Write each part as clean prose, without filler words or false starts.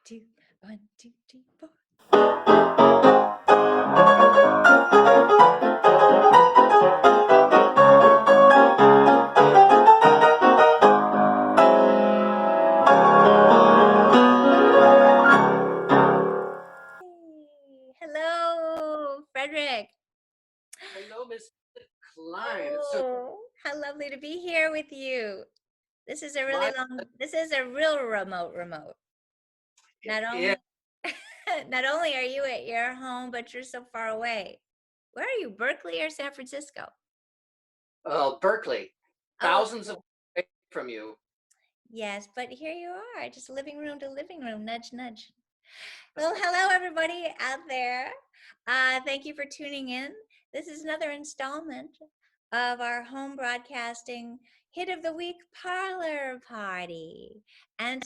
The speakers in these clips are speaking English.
two, 1, 2, 3, 4. Hey, hello, Frederick. Hello, Miss Klein. It's so Oh, how lovely to be here with you. This is a really my long, this is a real remote. it Not is only, not only are you at your home, but you're so far away. Where are you, Berkeley or San Francisco? Berkeley, Oh, thousands of cool. away from you. Yes, but here you are, just living room to living room, nudge, nudge. Well, hello, everybody out there. Thank you for tuning in. This is another installment of our home broadcasting hit of the week parlor party. And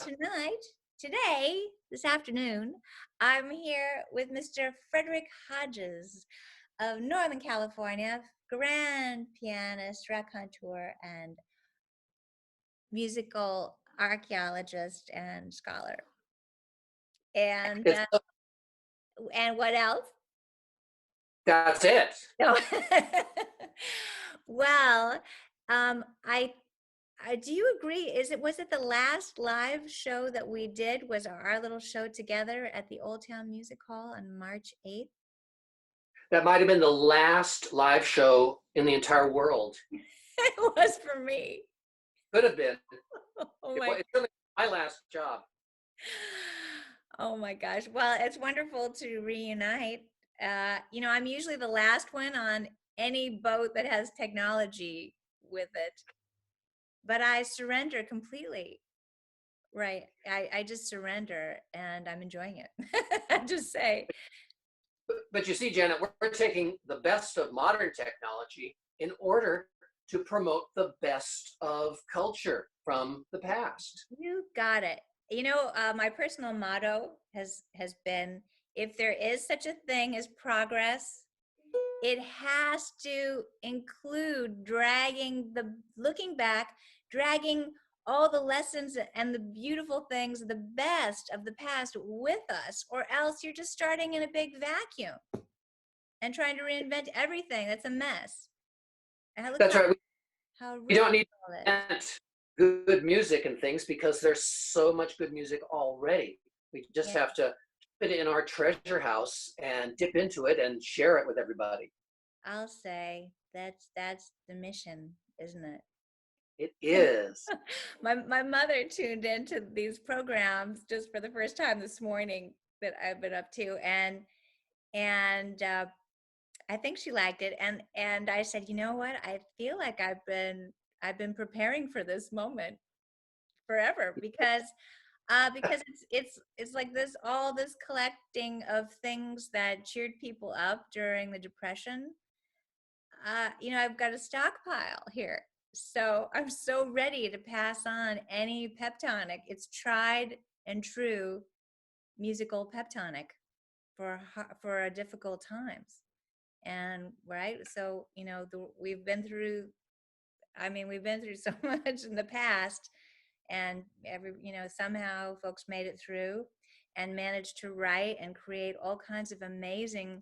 this afternoon, I'm here with Mr. Frederick Hodges of Northern California, grand pianist, raconteur, and musical archaeologist and scholar. And It's uh, and what else? That's it. No. Well, I do you agree? Was it the last live show that we did? Was our little show together at the Old Town Music Hall on March 8th? That might have been the last live show in the entire world. It was for me. Could have been. Oh my, It's really my last job. oh my gosh. Well, it's wonderful to reunite. I'm usually the last one on any boat that has technology with it, but I surrender completely. Right. I just surrender and I'm enjoying it. I just say, But you see, Janet, we're taking the best of modern technology in order to promote the best of culture from the past. you got it. My personal motto has been, if there is such a thing as progress, it has to include looking back, dragging all the lessons and the beautiful things, the best of the past with us, or else you're just starting in a big vacuum and trying to reinvent everything. That's a mess. And look That's right. how We rich don't need all to is. invent good music and things because there's so much good music already. We just Yeah, have to put it in our treasure house and dip into it and share it with everybody. I'll say that's the mission, isn't it? It is. My mother tuned into these programs just for the first time this morning that I've been up to, and I think she liked it, and I said, you know what? I feel like I've been preparing for this moment forever because it's like this collecting of things that cheered people up during the Depression. I've got a stockpile here. So I'm so ready to pass on any peptonic. It's tried and true musical peptonic for difficult times. And right, so we've been through so much in the past, and somehow folks made it through and managed to write and create all kinds of amazing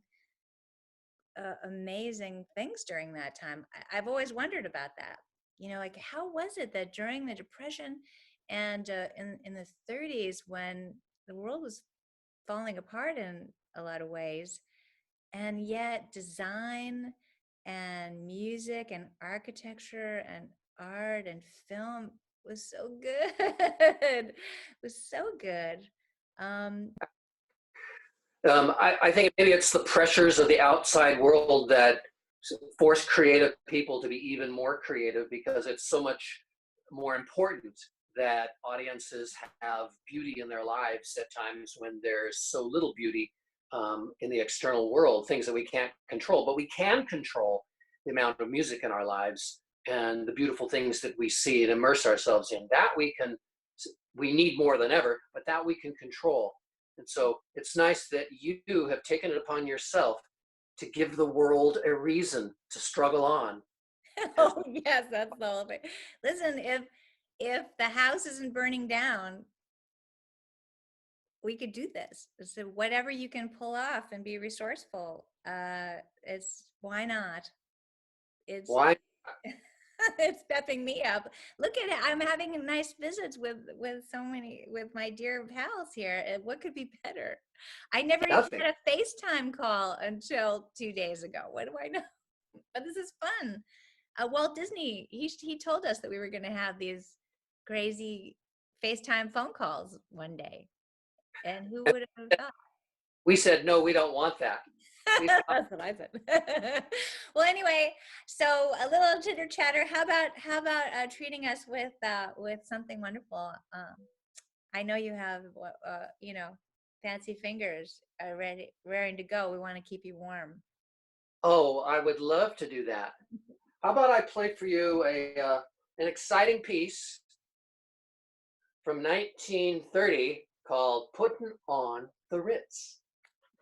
things during that time. I've always wondered about that. Like how was it that during the Depression and in the 30s, when the world was falling apart in a lot of ways, and yet design and music and architecture and art and film was so good. It was so good. Um, I think maybe it's the pressures of the outside world that force creative people to be even more creative because it's so much more important that audiences have beauty in their lives at times when there's so little beauty in the external world, things that we can't control. But we can control the amount of music in our lives and the beautiful things that we see and immerse ourselves in. We need more than ever, but that we can control. And so it's nice that you have taken it upon yourself to give the world a reason to struggle on. And oh yes, that's the whole thing. Listen, if the house isn't burning down, we could do this. So whatever you can pull off and be resourceful, it's why not? It's Why? it's pepping me up. Look at it. I'm having nice visits with so many with my dear pals here. What could be better? I never even Nothing. had a FaceTime call until 2 days ago. What do I know? But this is fun. Walt Disney, he told us that we were going to have these crazy FaceTime phone calls one day, and who would have thought? We said, no, we don't want that. We That's what I said. Well, anyway, so a little chitter chatter. How about treating us with something wonderful? I know you have fancy fingers ready raring to go. We want to keep you warm. Oh, I would love to do that. How about I play for you an exciting piece from 1930 called "Puttin' on the Ritz."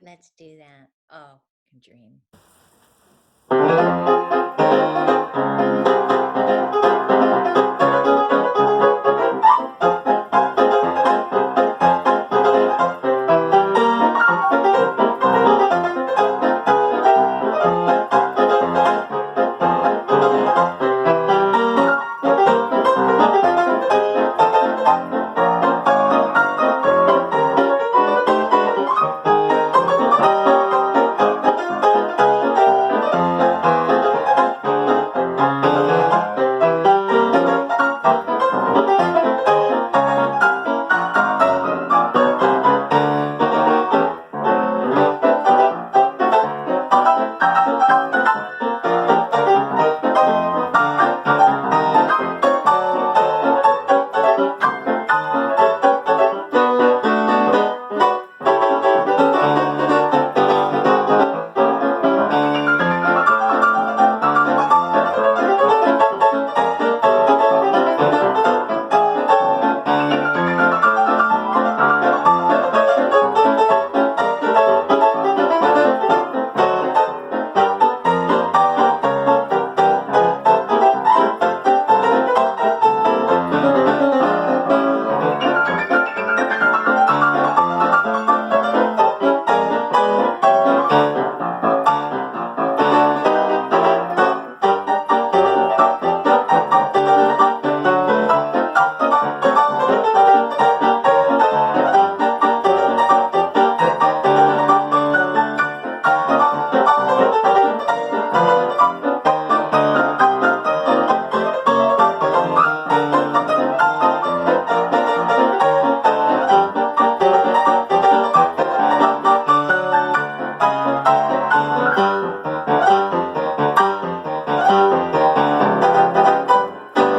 Let's do that. Oh, I can dream.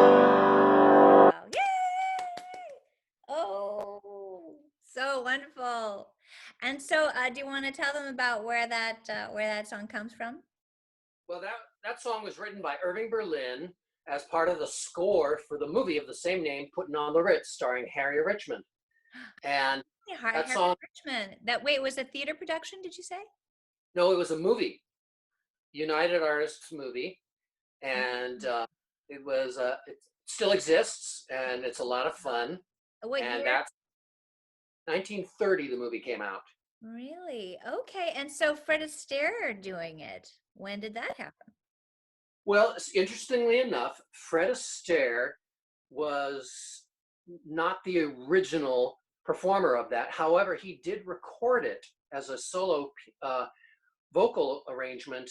Wow. Yay! Oh, so wonderful. And so, do you want to tell them about where that song comes from? Well, that song was written by Irving Berlin as part of the score for the movie of the same name, "Puttin' on the Ritz," starring Harry Richmond. And Yeah, that Harry song, Richmond. That wait, was a theater production, did you say? no, it was a movie, United Artists movie, and Mhm. it still exists, and it's a lot of fun. What And year? that's 1930. The movie came out. Really? Okay. And so Fred Astaire doing it. When did that happen? Well, interestingly enough, Fred Astaire was not the original performer of that. However, he did record it as a solo vocal arrangement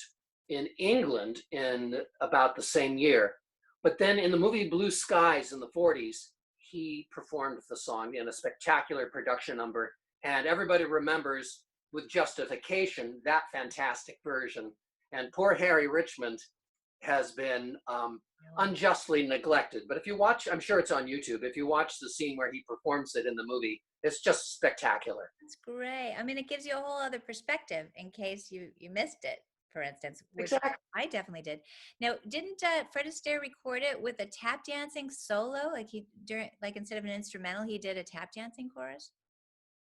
in England in about the same year. But then in the movie Blue Skies in the 40s, he performed the song in a spectacular production number. And everybody remembers with justification that fantastic version. And poor Harry Richmond has been Really? unjustly neglected. But if you watch, I'm sure it's on YouTube, if you watch the scene where he performs it in the movie, it's just spectacular. That's great. I mean, it gives you a whole other perspective in case you missed it, for instance, which Exactly. I definitely did. Now, didn't Fred Astaire record it with a tap dancing solo? Like instead of an instrumental, he did a tap dancing chorus?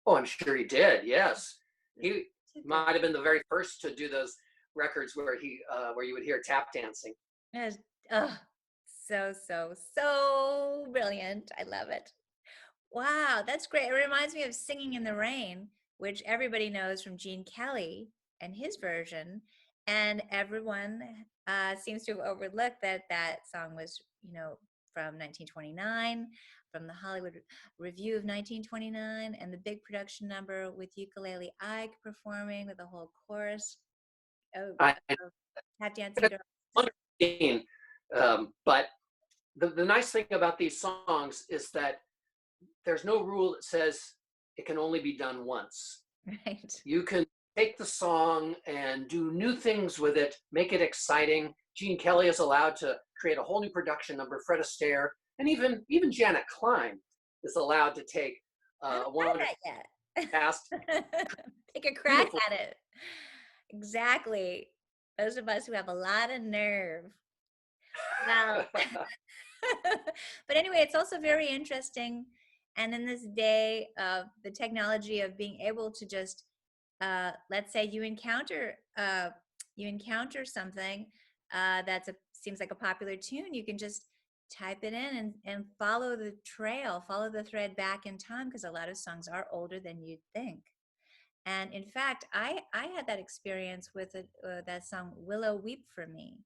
Oh, I'm sure he did. Yes, he Too good. might have been the very first to do those records where you would hear tap dancing. Yes. Oh, so brilliant. I love it. Wow, that's great. It reminds me of Singing in the Rain, which everybody knows from Gene Kelly and his version. And everyone seems to have overlooked that that song was, from 1929, from the Hollywood Review of 1929, and the big production number with Ukulele Ike performing with the whole chorus of I Tap Dancing Girl. understand, but the nice thing about these songs is that there's no rule that says it can only be done once. Right. You can take the song and do new things with it, make it exciting. Gene Kelly is allowed to create a whole new production number, Fred Astaire, and even Janet Klein is allowed to take I haven't one tried of the that yet. past Take a crack beautiful. at it. Exactly. Those of us who have a lot of nerve. Well, but anyway, it's also very interesting. And in this day of the technology of being able to just, let's say you encounter something that's seems like a popular tune, you can just type it in and follow the trail, follow the thread back in time, because a lot of songs are older than you'd think. And in fact, I had that experience with that song "Willow, Weep for Me,"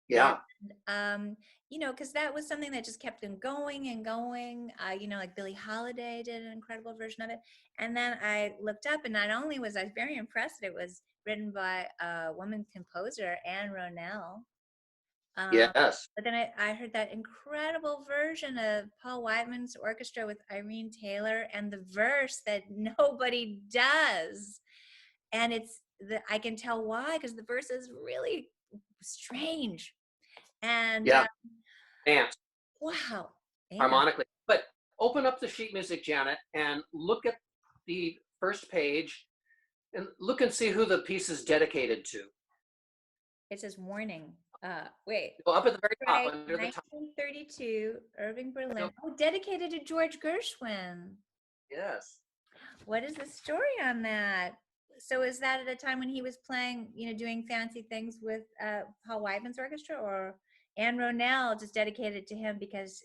and Yeah, because that was something that just kept on going and going. Like Billie Holiday did an incredible version of it, and then I looked up, and not only was I very impressed that it was written by a woman composer, Anne Ronell, yes, but then I heard that incredible version of Paul Whiteman's orchestra with Irene Taylor, and the verse that nobody does. And I can tell why, because the verse is really strange. And yeah, dance wow, yeah, harmonically. But open up the sheet music, Janet, and look at the first page and look and see who the piece is dedicated to. it says warning. Wait, Go up at the very top right, under the top. 1932, Irving Berlin. No, Oh, dedicated to George Gershwin. yes. What is the story on that? So is that at a time when he was playing, doing fancy things with Paul Whiteman's orchestra, or Anne Ronell just dedicated to him because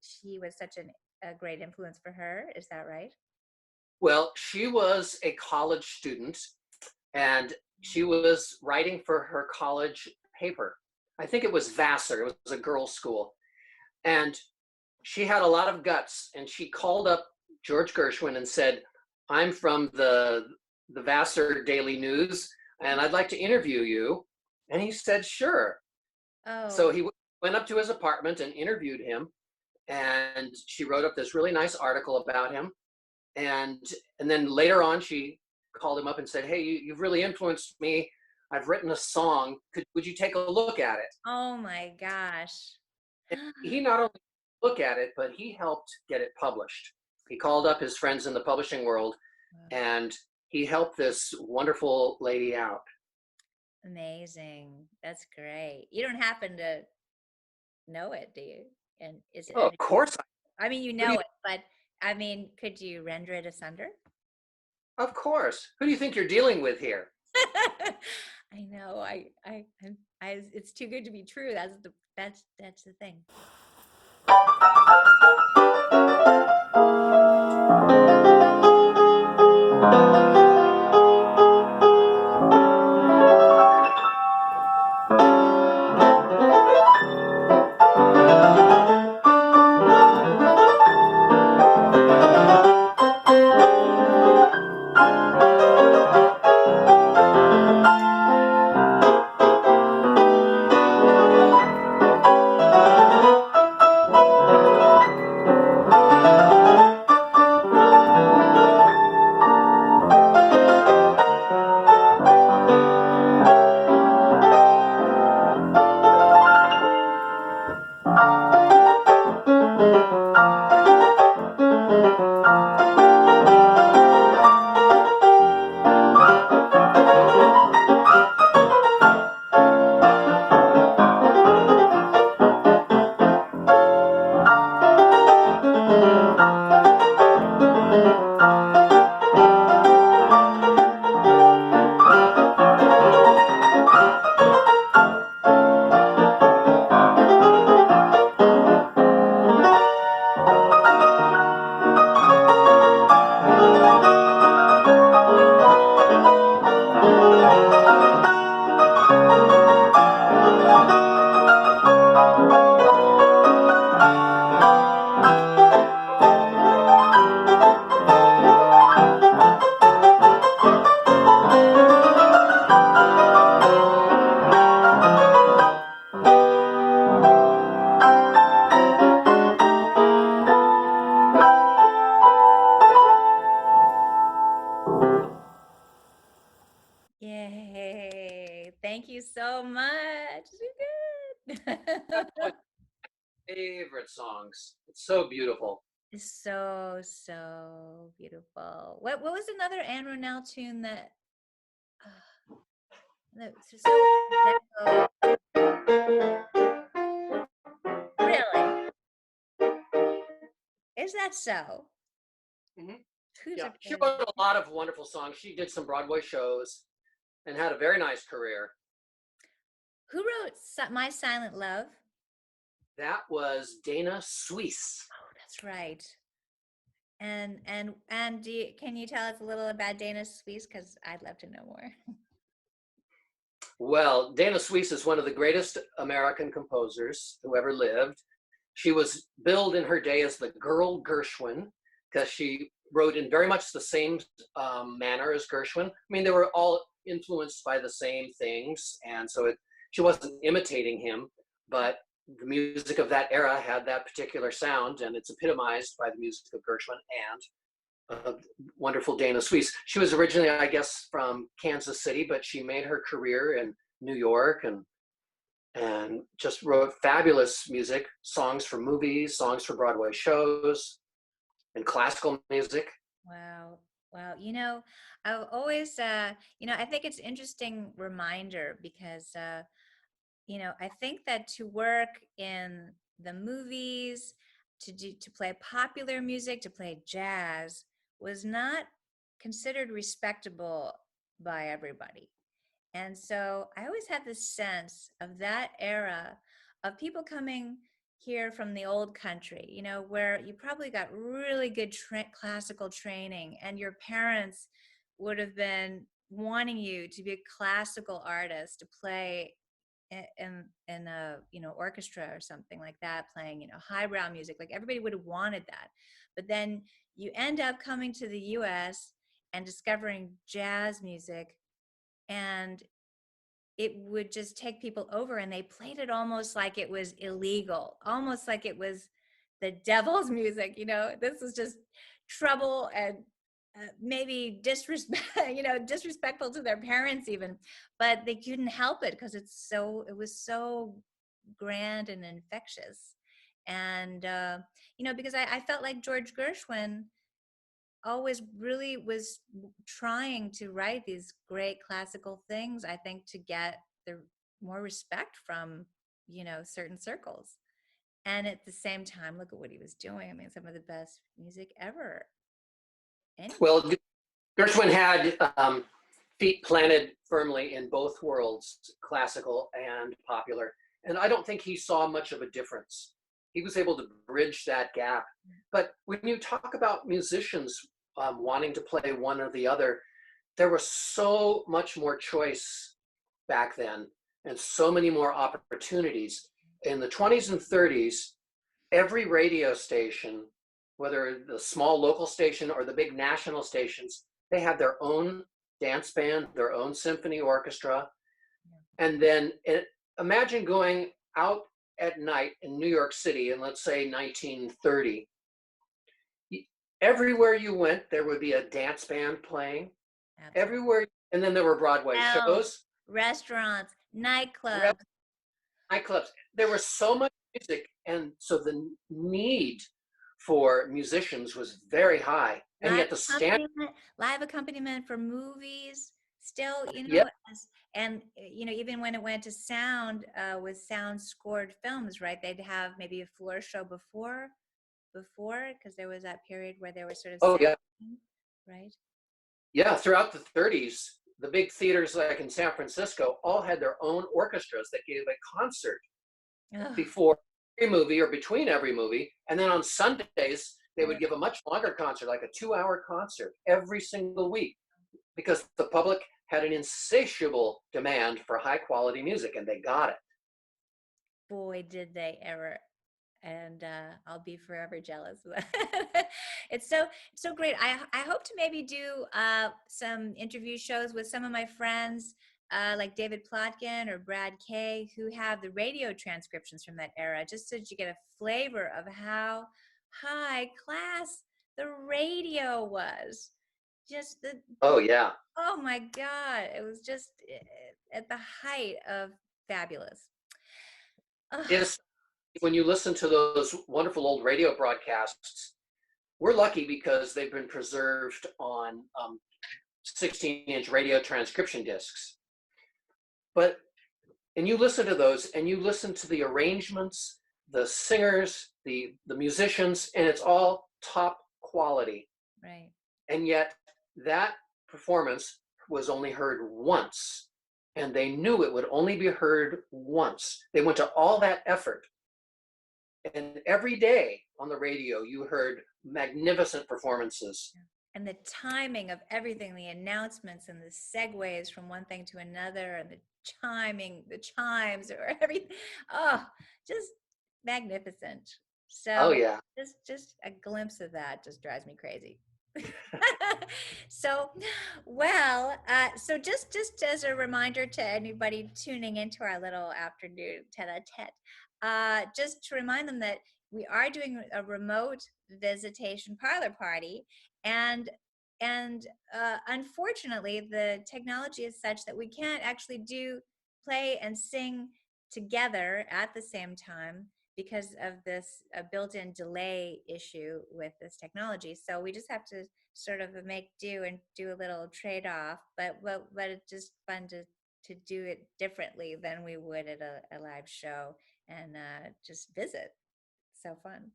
she was such a great influence for her? Is that right? Well, she was a college student and she was writing for her college paper. I think it was Vassar, it was a girls' school. And she had a lot of guts and she called up George Gershwin and said, I'm from the Vassar Daily News and I'd like to interview you. And he said, sure. Oh, So he went up to his apartment and interviewed him. And she wrote up this really nice article about him. And then later on, she called him up and said, hey, you've really influenced me. I've written a song. Would you take a look at it? oh my gosh. And he not only look at it, but he helped get it published. He called up his friends in the publishing world and he helped this wonderful lady out. Amazing. That's great. You don't happen to know it, do you? And is it, Oh, of course. I mean, you Who do know you, it, but I mean, could you render it asunder? of course. Who do you think you're dealing with here? I know. It's too good to be true. That's the thing. Thank you so much. You're good. That's one of my favorite songs. It's so beautiful. It's so, so beautiful. What was another Anne Ronell tune that that's so really? Is that so? Hmm. Who's Yeah, a she wrote a lot of wonderful songs. She did some Broadway shows and had a very nice career. Who wrote My Silent Love? That was Dana Suisse. Oh, that's right. And can you tell us a little about Dana Suisse? Because I'd love to know more. Well, Dana Suisse is one of the greatest American composers who ever lived. She was billed in her day as the girl Gershwin because she wrote in very much the same manner as Gershwin. I mean, they were all influenced by the same things, and so she wasn't imitating him, but the music of that era had that particular sound, and it's epitomized by the music of Gershwin and wonderful Dana Suisse. She was originally, I guess, from Kansas City, but she made her career in New York and just wrote fabulous music, songs for movies, songs for Broadway shows, and classical music. Wow. Wow. I've always, I think it's interesting reminder because, I think that to work in the movies, to play popular music, to play jazz was not considered respectable by everybody. And so I always had this sense of that era of people coming here from the old country, where you probably got really good classical training and your parents would have been wanting you to be a classical artist to play in a orchestra or something like that, playing highbrow music. Like everybody would have wanted that, but then you end up coming to the US and discovering jazz music, and it would just take people over, and they played it almost like it was illegal, almost like it was the devil's music. This was just trouble and maybe disrespectful to their parents even, but they couldn't help it because it was so grand and infectious. And because I felt like George Gershwin always really was trying to write these great classical things, I think, to get the more respect from certain circles. And at the same time, look at what he was doing. I mean, some of the best music ever. Anyway. Well, Gershwin had feet planted firmly in both worlds, classical and popular. And I don't think he saw much of a difference. He was able to bridge that gap. But when you talk about musicians wanting to play one or the other, there was so much more choice back then and so many more opportunities. In the 20s and 30s, every radio station, whether the small local station or the big national stations, they had their own dance band, their own symphony orchestra. And then imagine going out at night in New York City in, let's say, 1930. Everywhere you went, there would be a dance band playing. Absolutely. Everywhere, and then there were Broadway shows, restaurants, nightclubs. There was so much music, and so the need for musicians was very high, and yet the standard. Live accompaniment for movies still, Yep. and even when it went to sound, with sound scored films, right, they'd have maybe a floor show before because there was that period where they were sort of Yeah. right. Yeah, throughout the 30s, the big theaters like in San Francisco all had their own orchestras that gave a concert before every movie or between every movie. And then on Sundays, they would give a much longer concert, like a 2-hour concert every single week, because the public had an insatiable demand for high quality music, and they got it. Boy, did they ever. And I'll be forever jealous. It's so great. I hope to maybe do some interview shows with some of my friends, like David Plotkin or Brad Kay, who have the radio transcriptions from that era, just so that you get a flavor of how high class the radio was. just Oh yeah. oh my God, it was just at the height of fabulous. Ugh, It's when you listen to those wonderful old radio broadcasts, we're lucky because they've been preserved on 16-inch radio transcription discs. But and you listen to those, and you listen to the arrangements, the singers, the musicians, and it's all top quality. right. And yet that performance was only heard once, and they knew it would only be heard once. They went to all that effort, and every day on the radio you heard magnificent performances. And the timing of everything, the announcements and the segues from one thing to another, and the the chimes, or everything. Oh, just magnificent. Oh So yeah. just a glimpse of that just drives me crazy. So, well, so just as a reminder to anybody tuning into our little afternoon tete-a-tete, just to remind them that we are doing a remote visitation parlor party, and unfortunately, the technology is such that we can't actually play and sing together at the same time because of this built-in delay issue with this technology. So we just have to sort of make do and do a little trade-off. But it's just fun to do it differently than we would at a live show, and just visit. So fun.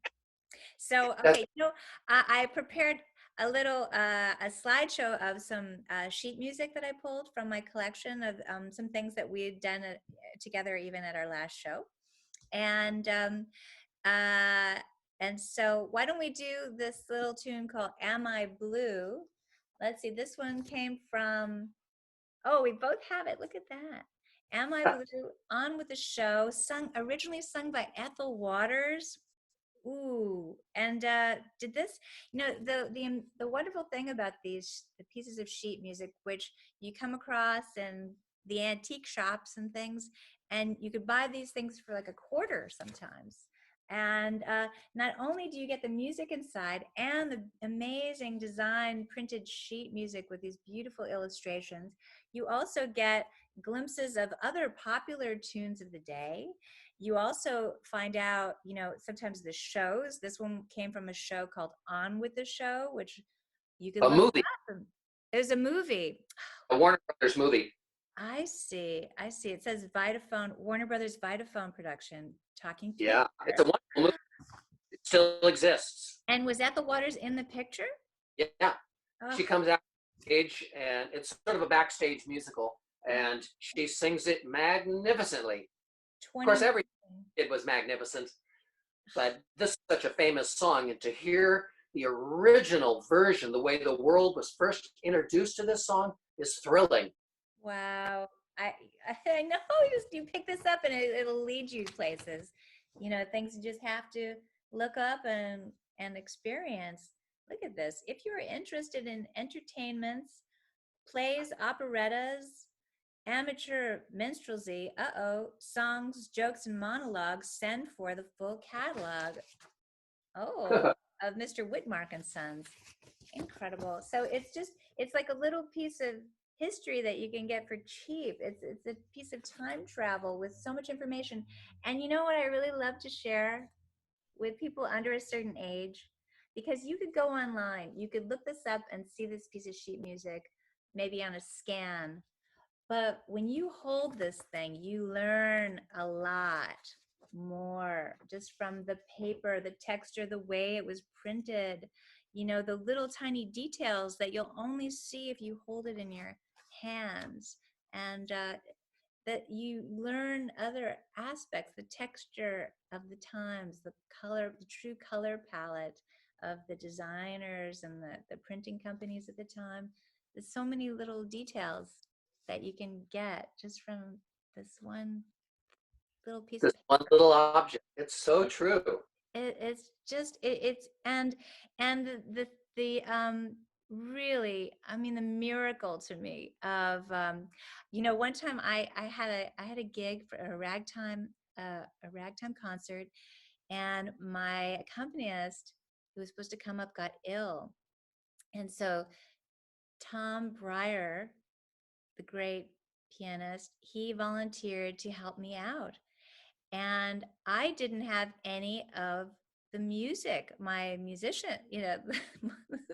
So, That's okay, I prepared a slideshow of some sheet music that I pulled from my collection of some things that we had done together even at our last show. And uh, and so why don't we do this little tune called Am I Blue? Let's see, this one came from, oh, we both have it. Look at that. Am I Blue? On with the Show, originally sung by Ethel Waters. Ooh, and did this, the wonderful thing about the pieces of sheet music, which you come across in the antique shops and things, and you could buy these things for like a quarter sometimes. And not only do you get the music inside and the amazing design printed sheet music with these beautiful illustrations, you also get glimpses of other popular tunes of the day. You also find out, sometimes the shows. This one came from a show called On with the Show, which you could a look movie, up. It was a movie. a Warner Brothers movie. I see. I see. It says Vitaphone, Warner Brothers Vitaphone production, Talking Yeah, it's Picture. a wonderful movie. It still exists. And was Ethel Waters in the picture? Yeah, Oh, she comes out stage, and it's sort of a backstage musical, and she sings it magnificently. Of 20. course, every kid was magnificent, but this is such a famous song, and to hear the original version, the way the world was first introduced to this song, is thrilling. Wow. I I know you pick this up and it'll lead you places. Things you just have to look up and experience. Look at this. If you're interested in entertainments, plays, operettas, amateur minstrelsy, songs, jokes, and monologues, send for the full catalog. Oh, of Mr. Whitmark and Sons. Incredible. So it's like a little piece of history that you can get for cheap. It's a piece of time travel with so much information. And you know what I really love to share with people under a certain age? Because you could go online, you could look this up and see this piece of sheet music maybe on a scan, but when you hold this thing, you learn a lot more just from the paper, the texture, the way it was printed, the little tiny details that you'll only see if you hold it in your hands. And that you learn other aspects, the texture of the times, the color, the true color palette of the designers and the printing companies at the time. There's so many little details that you can get just from this one little piece of This one paper. little object. It's so true. It's just it's and the really, I mean, the miracle to me of one time I had a gig for a ragtime concert, and my accompanist who was supposed to come up got ill, and so Tom Breyer, the great pianist, he volunteered to help me out. And I didn't have any of the music. My musician,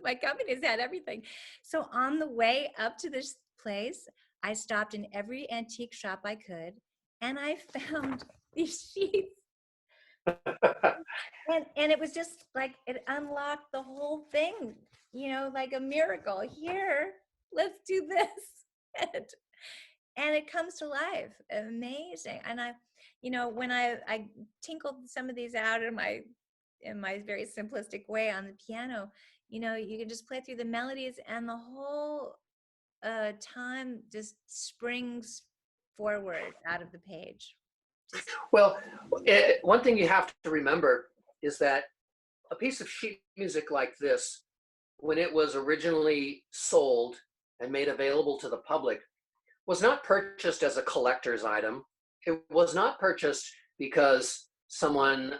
my companies had everything. So on the way up to this place, I stopped in every antique shop I could, and I found these sheets. And it was just like it unlocked the whole thing, like a miracle. Here, let's do this. And it comes to life. Amazing. And when I tinkled some of these out in my very simplistic way on the piano, you can just play through the melodies, and the whole time just springs forward out of the page. Well, one thing you have to remember is that a piece of sheet music like this, when it was originally sold and made available to the public, was not purchased as a collector's item. It was not purchased because someone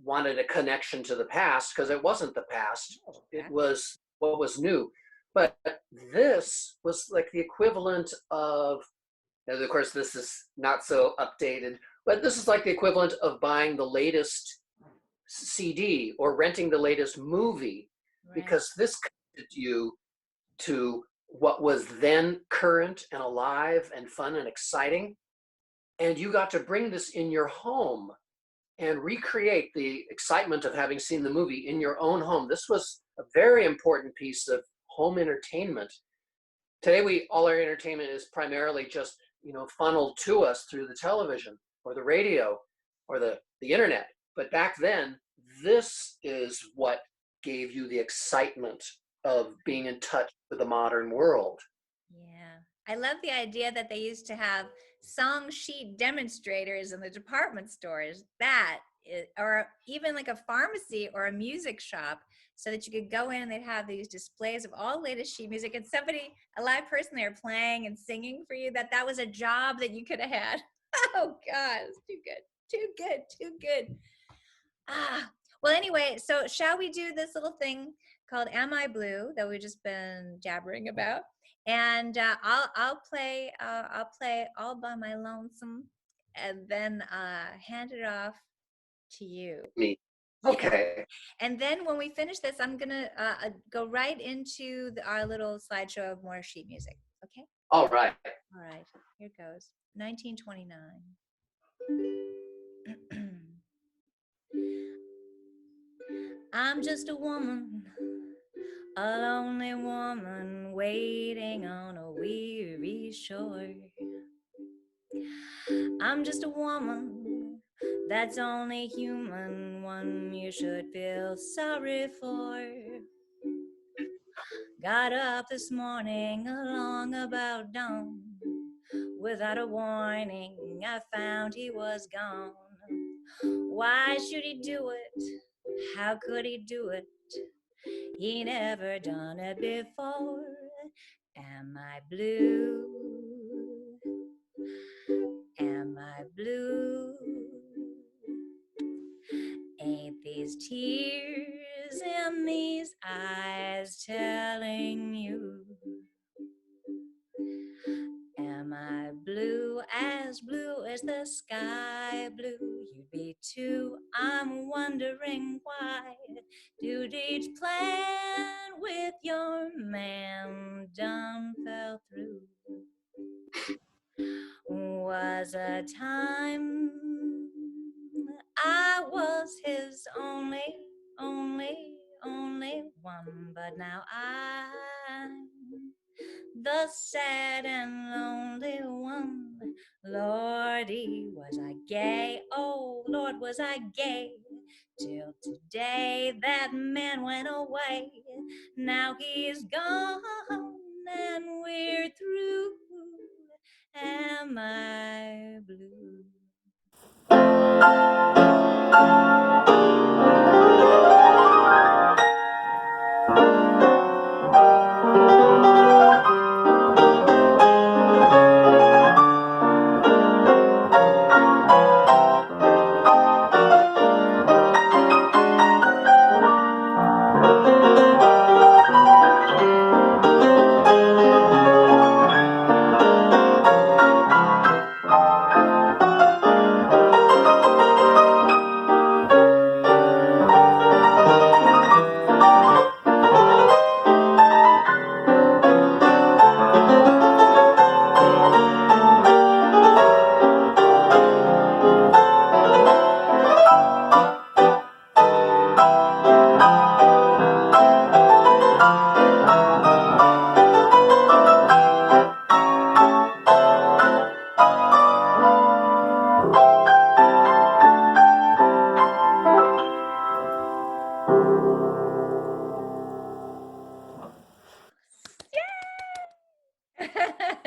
wanted a connection to the past, because it wasn't the past. It was what was new. But this was like the equivalent of, and of course this is not so updated, but this is like the equivalent of buying the latest CD or renting the latest movie, because this connected you to what was then current and alive and fun and exciting. And you got to bring this in your home and recreate the excitement of having seen the movie in your own home. This was a very important piece of home entertainment. Today, all our entertainment is primarily just, funneled to us through the television or the radio or the internet. But back then, this is what gave you the excitement of being in touch with the modern world. Yeah. I love the idea that they used to have song sheet demonstrators in the department stores, or even like a pharmacy or a music shop, so that you could go in and they'd have these displays of all latest sheet music, and a live person there playing and singing for you, that was a job that you could have had. Oh God, it's too good. Well, anyway, so shall we do this little thing called Am I Blue that we've just been jabbering about? And I'll play all by my lonesome, and then hand it off to you. Me. Okay. Yeah. And then when we finish this, I'm gonna go right into our little slideshow of more sheet music. Okay. All right. Here goes. 1929. I'm just a woman, a lonely woman waiting on a weary shore. I'm just a woman that's only human, one you should feel sorry for. Got up this morning along about dawn. Without a warning, I found he was gone. Why should he do it? How could he do it? He never done it before. Am I blue? Am I blue? Ain't these tears in these eyes telling you? Am I blue as the sky blue? You'd be too. I'm wondering why. Did each plan with your man done fell through? Was a time I was his only one, but now I'm the sad and lonely one. Lordy, was I gay? Oh, Lord, was I gay? Till today that man went away. Now he's gone and we're through. Am I blue?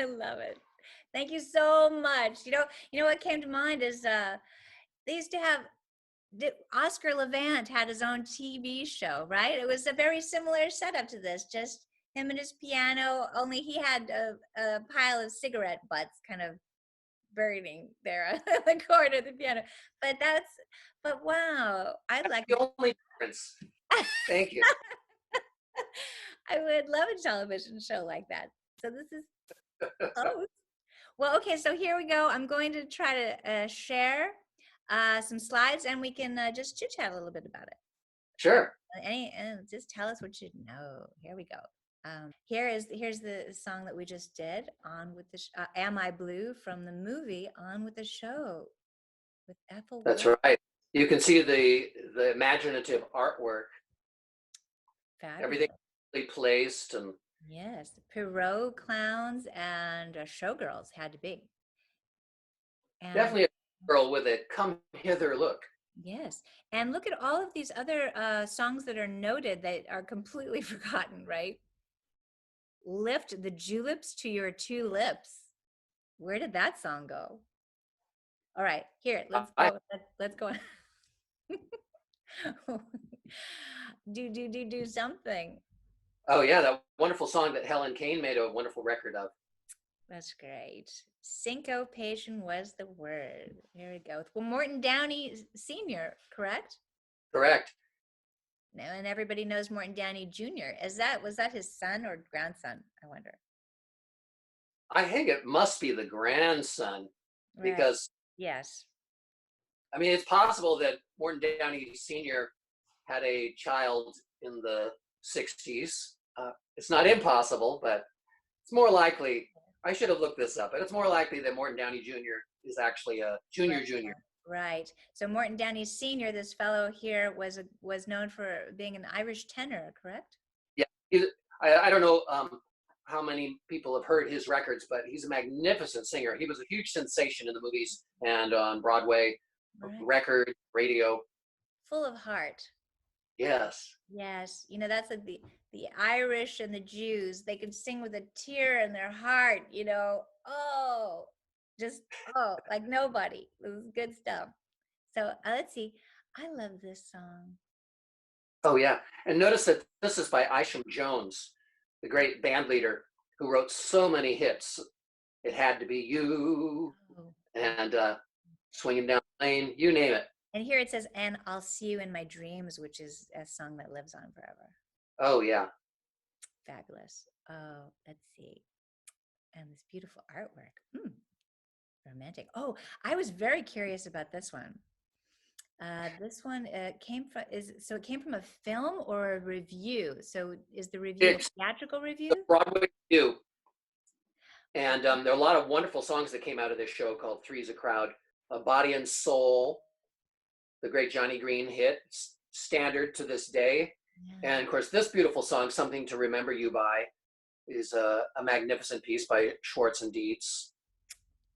I love it. Thank you so much. You know what came to mind is they used to have Oscar Levant had his own TV show, right? It was a very similar setup to this, just him and his piano, only he had a pile of cigarette butts kind of burning there on the corner of the piano. But wow, I'd That's like, the only difference. Thank you. I would love a television show like that. So this is close. Well, okay, so here we go. I'm going to try to share some slides and we can just chit chat a little bit about it. Sure. Just tell us what you know. Here we go. Here's the song that we just did, on with the Am I Blue, from the movie On with the Show with Ethel That's Waters. right. You can see the imaginative artwork. Fabulous. Everything placed, and yes, Perot clowns and showgirls had to be. And definitely a girl with a come hither look. yes, and look at all of these other songs that are noted that are completely forgotten, right? Lift the juleps to your two lips. Where did that song go? All right, here, let's go. Let's go. do something. Oh yeah, that wonderful song that Helen Kane made a wonderful record of. That's great. Syncopation was the word. Here we go. Well, Morton Downey Sr., correct? Correct. No, and everybody knows Morton Downey Jr. Was that his son or grandson? I wonder. I think it must be the grandson, Right. because Yes. I mean, it's possible that Morton Downey Sr. had a child in the 60s. It's not impossible, but it's more likely. I should have looked this up, but it's more likely that Morton Downey Jr. is actually a junior. Right. So Morton Downey Sr., this fellow here, was known for being an Irish tenor, correct? Yeah, I don't know how many people have heard his records, but he's a magnificent singer. He was a huge sensation in the movies and on Broadway, right. record, radio. Full of heart. Yes. Yes. That's like the Irish and the Jews. They can sing with a tear in their heart, Oh, like nobody. It was good stuff. So let's see. I love this song. Oh, yeah. And notice that this is by Isham Jones, the great band leader who wrote so many hits. It Had to Be You, and Swinging Down the Lane, you name it. And here it says, and I'll See You in My Dreams, which is a song that lives on forever. Oh, yeah. Fabulous. Oh, let's see. And this beautiful artwork. Romantic. Oh, I was very curious about this one. This one it came from a film or a review? So is the review a theatrical review? The Broadway review. And there are a lot of wonderful songs that came out of this show called Three's a Crowd. Body and Soul, the great Johnny Green hit, standard to this day. Yeah. And of course, this beautiful song, Something to Remember You By, is a magnificent piece by Schwartz and Dietz.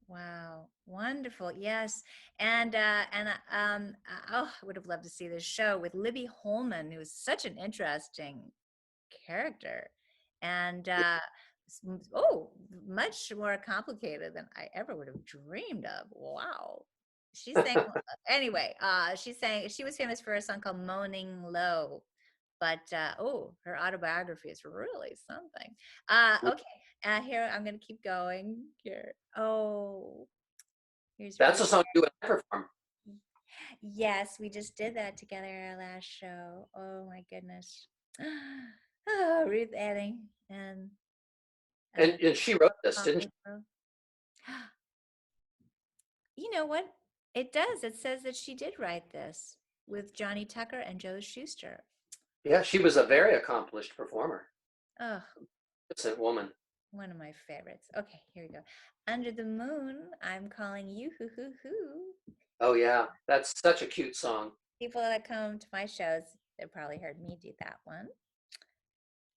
Wow, wonderful. Yes. And I would have loved to see this show with Libby Holman, who is such an interesting character. And much more complicated than I ever would have dreamed of. Wow. She sang anyway, she was famous for a song called Moaning Low. But her autobiography is really something. Okay, here I'm gonna keep going. Here, That's a song you and I perform. Yes, we just did that together our last show. Oh my goodness. Oh, Ruth Etting and she wrote this, didn't she? You know what? It does. It says that she did write this with Johnny Tucker and Joe Shuster. Yeah, she was a very accomplished performer. Oh, Magnificent woman. One of my favorites. Okay, here we go. Under the Moon, I'm Calling You, hoo hoo hoo. Oh yeah, that's such a cute song. People that come to my shows, they've probably heard me do that one.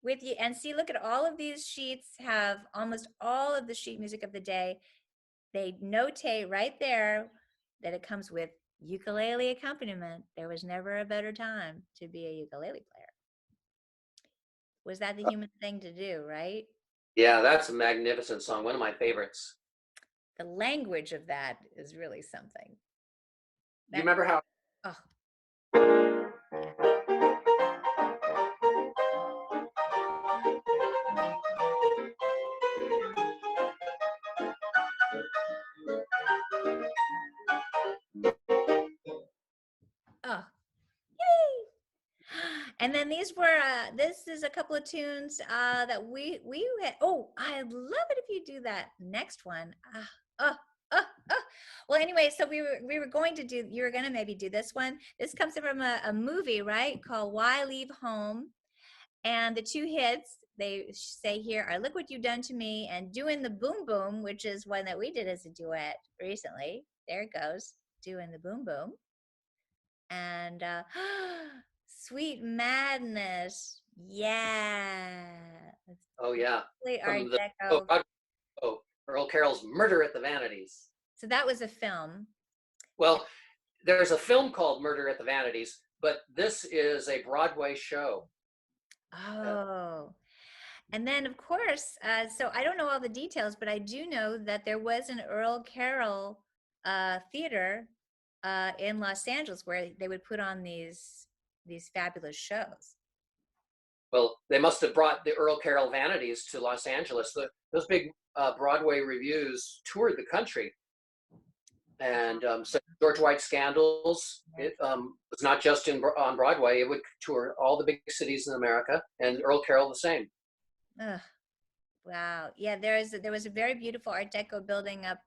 With you, and see, look at all of these sheets have almost all of the sheet music of the day. They notate right there that it comes with ukulele accompaniment. There was never a better time to be a ukulele player. Was that the human thing to do, right? Yeah, that's a magnificent song. One of my favorites. The language of that is really something. You That, remember how? oh, oh, and then these were this is a couple of tunes that we had. Oh, I'd love it if you do that next one. Uh, uh, uh. Well, anyway, so we were going to do, you were going to maybe do this one. This comes from a movie, right, called Why Leave Home. And the two hits they say here are Look What You've Done to Me and Doing the Boom Boom, which is one that we did as a duet recently. There it goes, Doing the Boom Boom. And Sweet Madness. Yeah. Oh yeah, Really Art from the Deco. Earl Carroll's Murder at the Vanities. So that was a film. Well, there's a film called Murder at the Vanities, but this is a Broadway show. Oh. And then, of course, so I don't know all the details, but I do know that there was an Earl Carroll theater in Los Angeles where they would put on these fabulous shows. Well, they must have brought the Earl Carroll Vanities to Los Angeles. Those big Broadway reviews toured the country. And so George White Scandals, it was not just on Broadway. It would tour all the big cities in America, and Earl Carroll the same. Ugh, wow. Yeah, there was a very beautiful Art Deco building up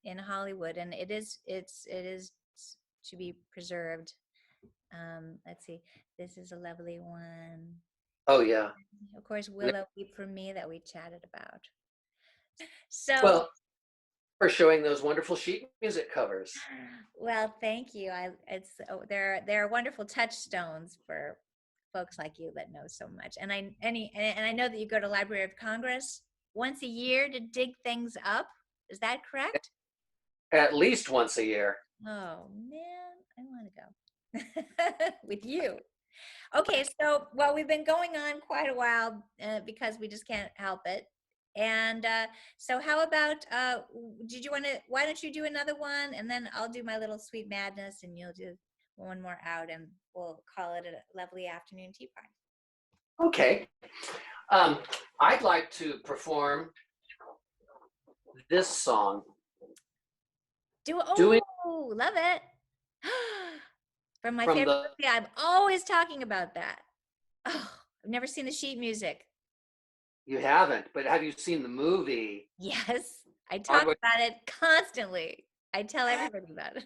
in Hollywood, and it is to be preserved. Let's see. This is a lovely one. Oh yeah. Of course, Willow, Weep for Me, that we chatted about. So well, for showing those wonderful sheet music covers. Well, thank you. They're wonderful touchstones for folks like you that know so much. And I know that you go to Library of Congress once a year to dig things up. Is that correct? At least once a year. Oh man, I want to go with you. Okay, so well, we've been going on quite a while because we just can't help it. And so how about, why don't you do another one, and then I'll do my little Sweet Madness, and you'll do one more out, and we'll call it a lovely afternoon tea party. Okay. I'd like to perform this song. Love it. From my favorite movie. I'm always talking about that. Oh, I've never seen the sheet music. You haven't, but have you seen the movie? Yes, I talk about it constantly. I tell everybody about it.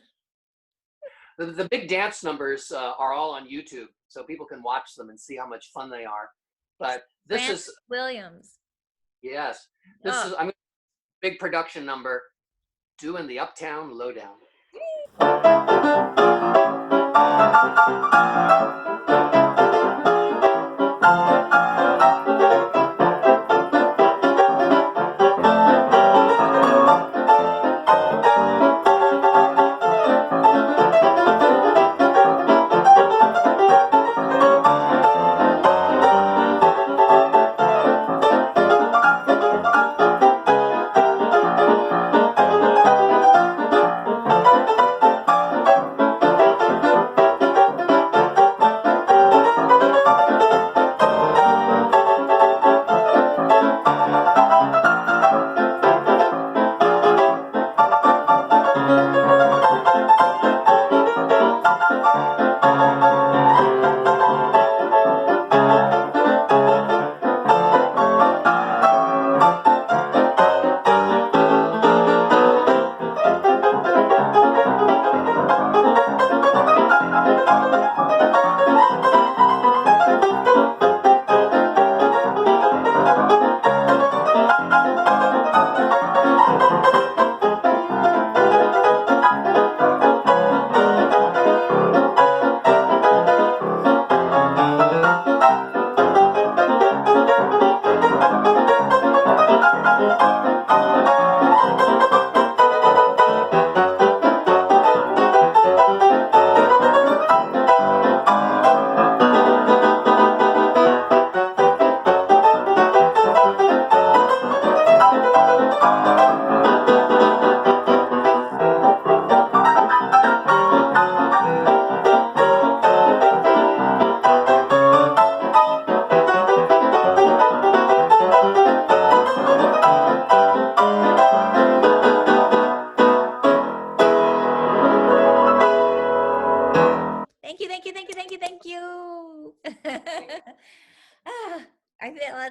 The big dance numbers are all on YouTube, so people can watch them and see how much fun they are. But this Francis is Williams. Yes, this is a big production number, doing the Uptown Lowdown.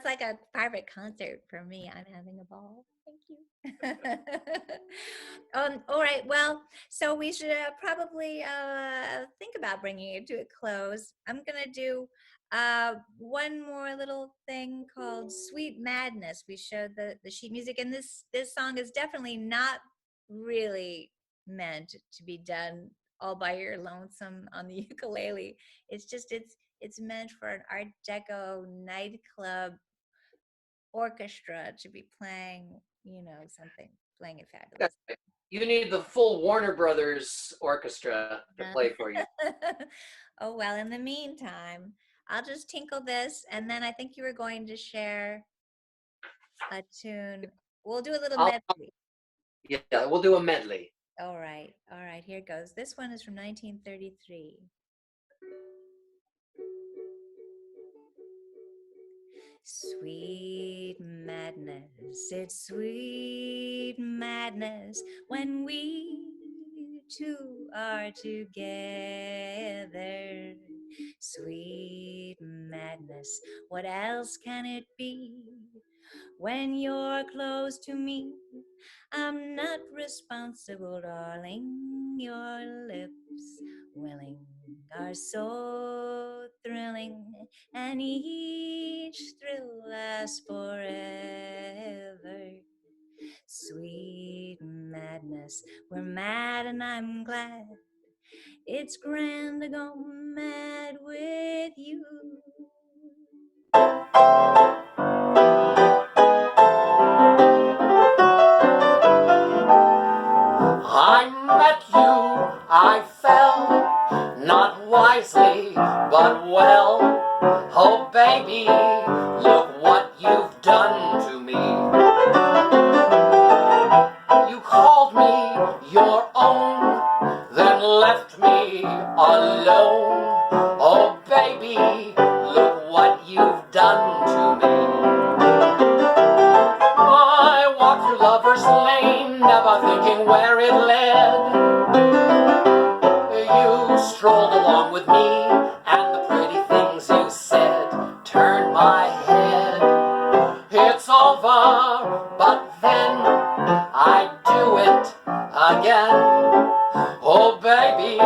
it's like a private concert for me. I'm having a ball. Thank you. All right. Well, so we should probably think about bringing it to a close. I'm gonna do one more little thing called "Sweet Madness." We showed the sheet music, and this song is definitely not really meant to be done all by your lonesome on the ukulele. It's meant for an Art Deco nightclub orchestra to be playing, something, playing it fabulous. You need the full Warner Brothers orchestra to play for you. Oh, well, in the meantime, I'll just tinkle this, and then I think you were going to share a tune. We'll do a little medley. Yeah, we'll do a medley. All right, here goes. This one is from 1933. Sweet madness, it's sweet madness when we two are together. Sweet madness, what else can it be? When you're close to me, I'm not responsible, darling. Your lips willing are so thrilling, and each thrill lasts forever. Sweet madness, we're mad and I'm glad. It's grand to go mad with you. I met you, I fell, not wisely, but well. Oh baby, look what you've done to me. You called me your own, then left me alone. Oh baby, look what you've done to me. I walked through Lover's Lane, never thinking where it led. You strolled along with me, and the pretty things you said turned my head. It's over, but then I do it again. Oh baby,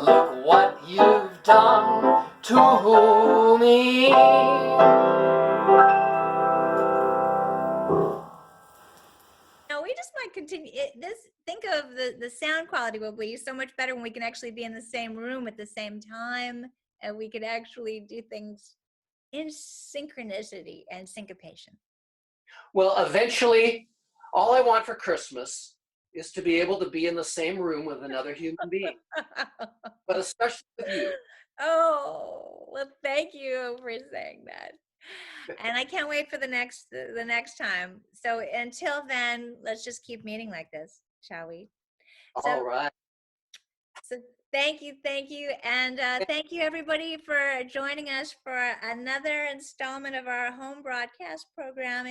look what you've done to me. We just might continue think of the sound quality will be so much better when we can actually be in the same room at the same time, and we could actually do things in synchronicity and syncopation. Well, eventually, all I want for Christmas is to be able to be in the same room with another human being, but especially with you. Oh, well, thank you for saying that. And I can't wait for the next time. So until then, let's just keep meeting like this, shall we? All right. So thank you, and thank you everybody for joining us for another installment of our home broadcast programming.